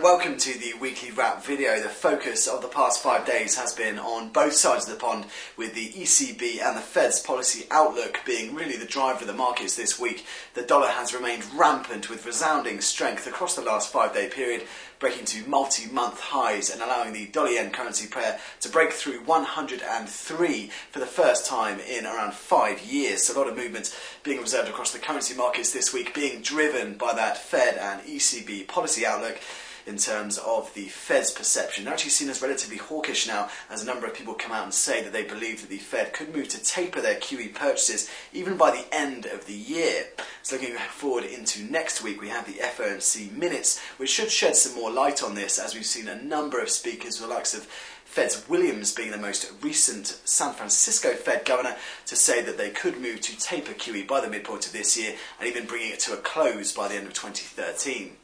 welcome to the weekly wrap video. The focus of the past 5 days has been on both sides of the pond, with the ECB and the Fed's policy outlook being really the driver of the markets this week. The dollar has remained rampant with resounding strength across the last 5-day period, breaking to multi-month highs and allowing the dollar-yen currency pair to break through 103 for the first time in around 5 years. So a lot of movement being observed across the currency markets this week, being driven by that Fed and ECB policy outlook. In terms of the Fed's perception, they're actually seen as relatively hawkish now, as a number of people come out and say that they believe that the Fed could move to taper their QE purchases even by the end of the year. So looking forward into next week, we have the FOMC minutes, which should shed some more light on this, as we've seen a number of speakers, with the likes of Fed's Williams being the most recent San Francisco Fed governor, to say that they could move to taper QE by the midpoint of this year and even bringing it to a close by the end of 2013.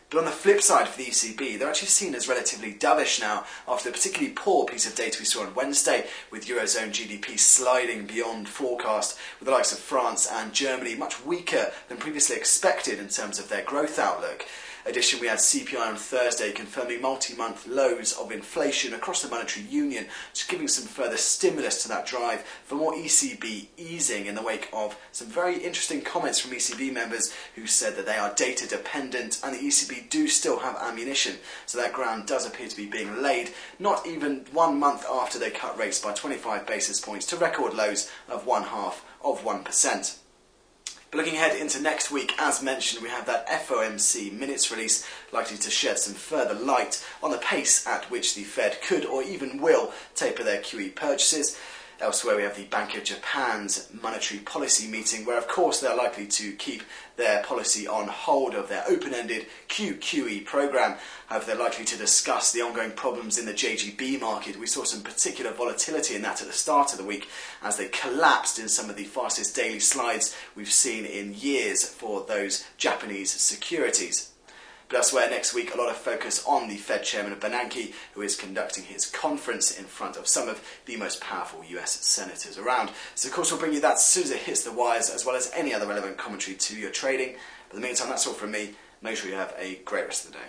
But on the flip side for the ECB, they're actually seen as relatively dovish now after a particularly poor piece of data we saw on Wednesday, with Eurozone GDP sliding beyond forecast, with the likes of France and Germany much weaker than previously expected in terms of their growth outlook. Additionally, we had CPI on Thursday confirming multi-month lows of inflation across the monetary union, just giving some further stimulus to that drive for more ECB easing in the wake of some very interesting comments from ECB members who said that they are data dependent and the ECB do still have ammunition. So that ground does appear to be being laid, not even 1 month after they cut rates by 25 basis points to record lows of 0.5%. But looking ahead into next week, as mentioned, we have that FOMC minutes release likely to shed some further light on the pace at which the Fed could or even will taper their QE purchases. Elsewhere, we have the Bank of Japan's monetary policy meeting, where of course they're likely to keep their policy on hold of their open-ended QQE programme. However, they're likely to discuss the ongoing problems in the JGB market. We saw some particular volatility in that at the start of the week, as they collapsed in some of the fastest daily slides we've seen in years for those Japanese securities. But elsewhere next week, a lot of focus on the Fed Chairman Bernanke, who is conducting his conference in front of some of the most powerful US senators around. So of course we'll bring you that as soon as it hits the wires, as well as any other relevant commentary to your trading. But in the meantime, that's all from me. Make sure you have a great rest of the day.